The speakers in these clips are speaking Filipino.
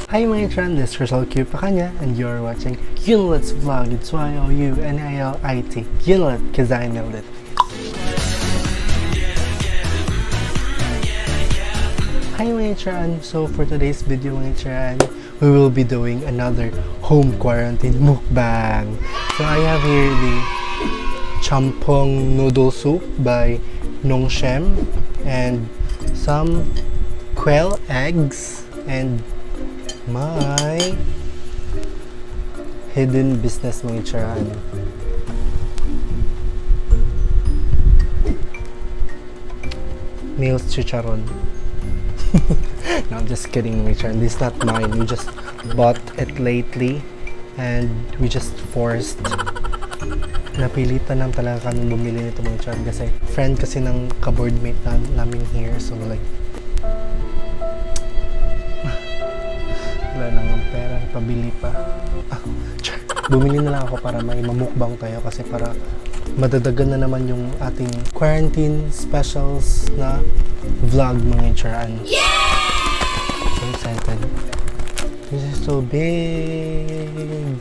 Hi mga Tran, this is Rizal Q Pakanya and you're watching YouNeilIt's vlog. It's YouNeilIt. YouNeilIt, cause I nailed it. Hi mga Tran, so for today's video mga Tran, we will be doing another home quarantine mukbang. So I have here the champong noodle soup by Nong Shem and some quail eggs and my hidden business mga Tran. Meals chicharon. No, I'm just kidding mga Tran. This is not mine. We just bought it lately and we just forced. Napilitan lang talaga kami bumili nito mga Tran kasi friend kasi ng ka-boardmate namin here, so like wala nang pera, pabili pa. Bumili na lang ako para may mamukbang tayo kasi para madadagan na naman yung ating quarantine specials na vlog mga Charan. Yeah! So excited. This is so big.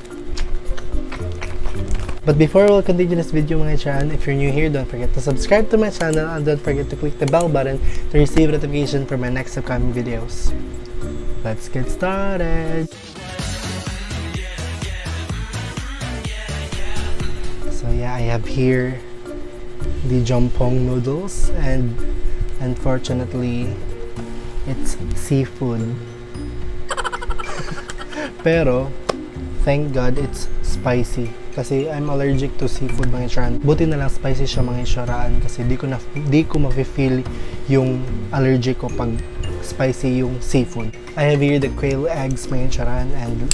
But before we'll continue this video mga Charan, if you're new here, don't forget to subscribe to my channel and don't forget to click the bell button to receive notification for my next upcoming videos. Let's get started! So yeah, I have here the jampong noodles and unfortunately it's seafood. Pero thank God it's spicy kasi I'm allergic to seafood mga Charan. Buti na lang spicy siya mga Charan kasi di ko ma-feel yung allergy ko pag spicy yung seafood. I have here the quail eggs mga Charan and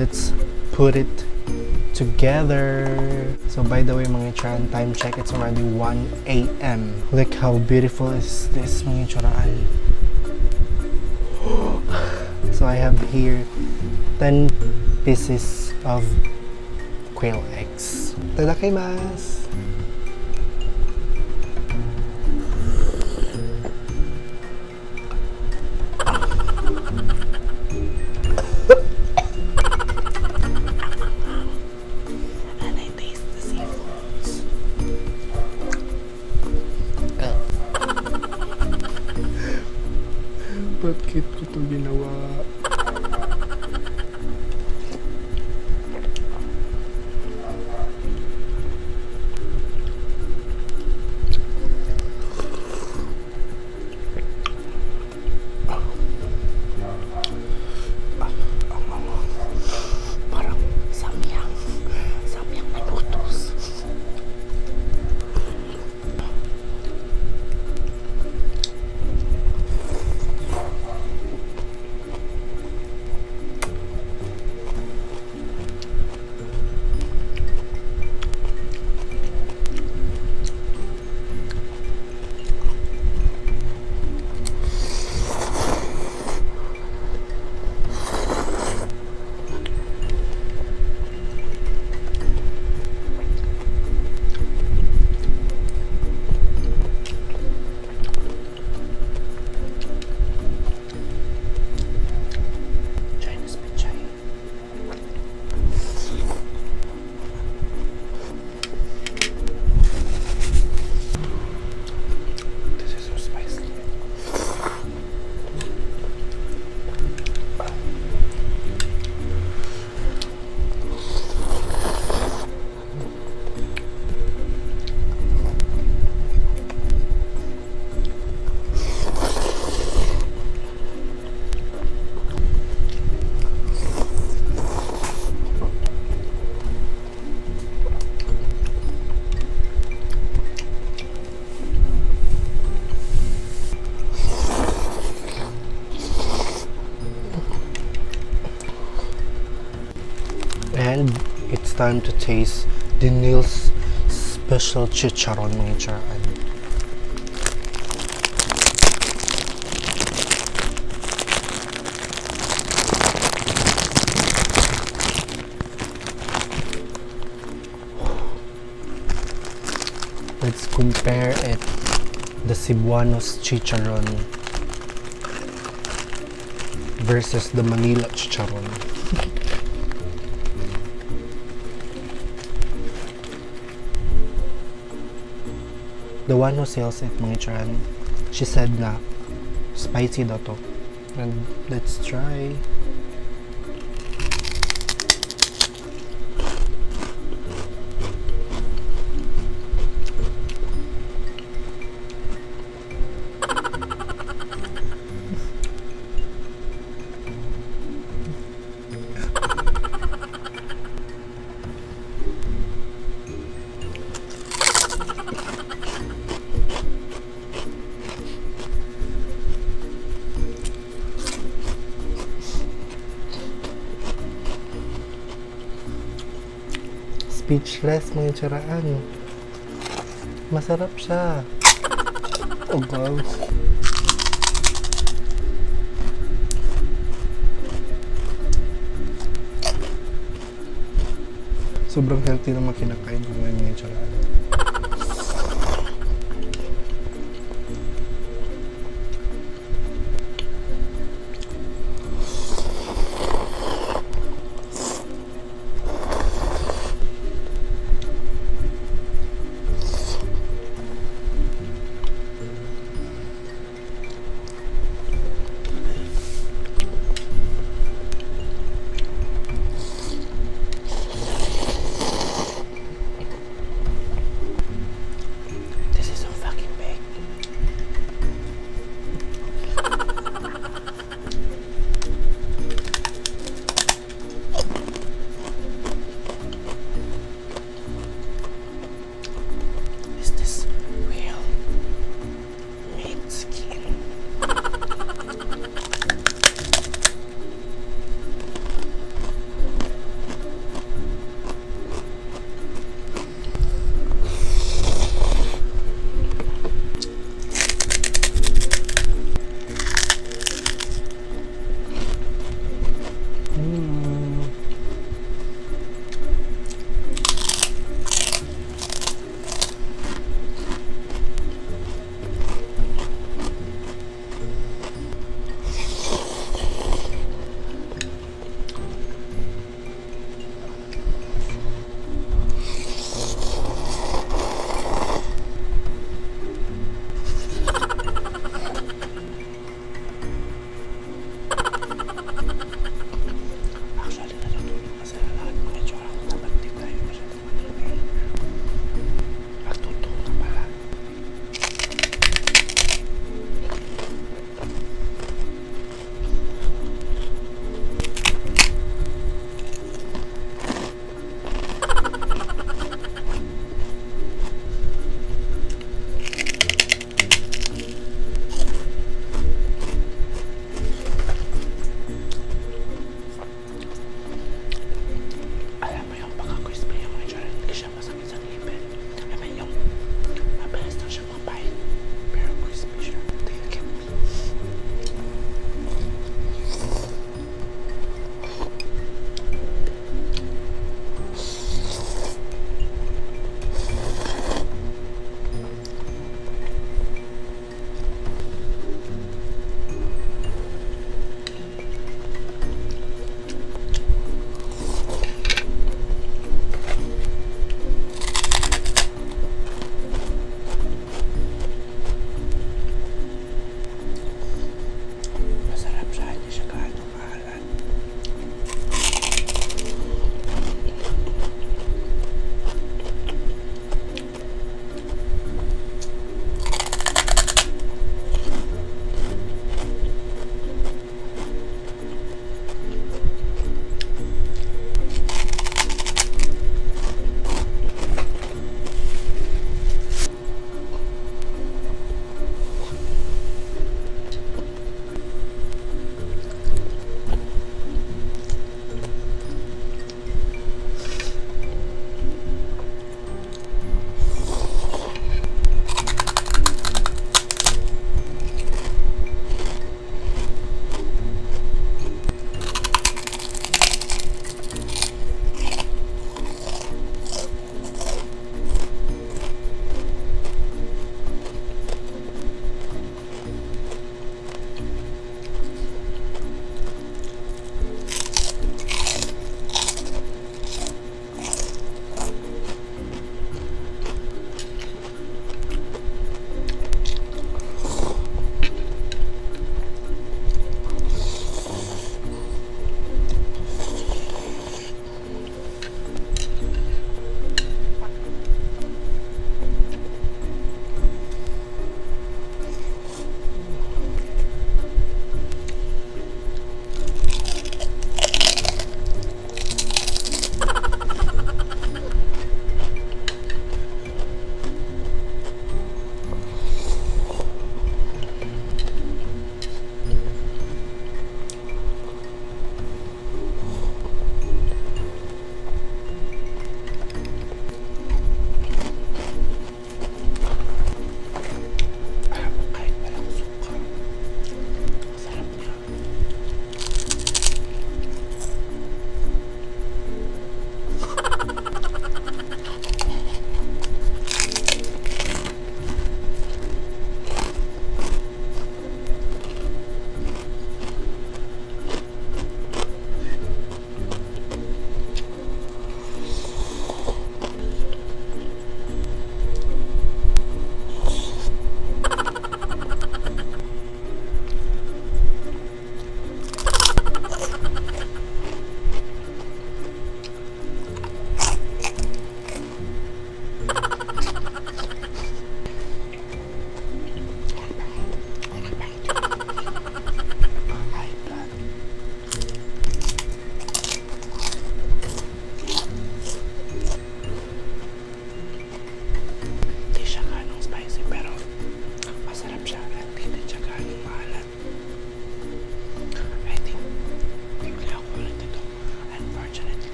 let's put it together. So by the way mga Charan, time check, it's already 1 a.m. Look how beautiful is this mga Charan. So I have here 10 pieces of quail eggs. Itadakimasu! And I taste the seafoods. Bakit ko ito ginawa? And it's time to taste the Neil's special chicharon mga Charan. Let's compare it, the Cebuanos chicharon versus the Manila chicharon. The one who sells it, mga charan, she said na spicy daw to. And let's try. Speechless, mga tsaraan. Masarap siya. Oh God. Sobrang healthy na makinakain ko ngayon, mga tsaraan.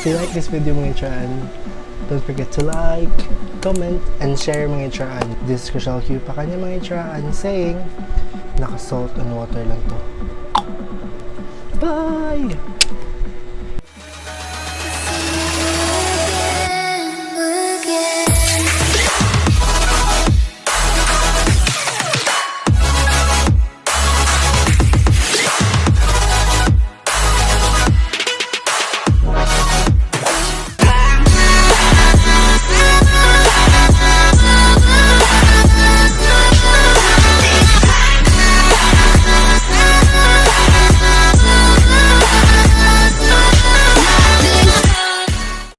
If you like this video mga Itchaan, don't forget to like, comment, and share mga Itchaan. This is Crucial Q pa kanya mga Itchaan saying, naka salt and water lang to. Bye!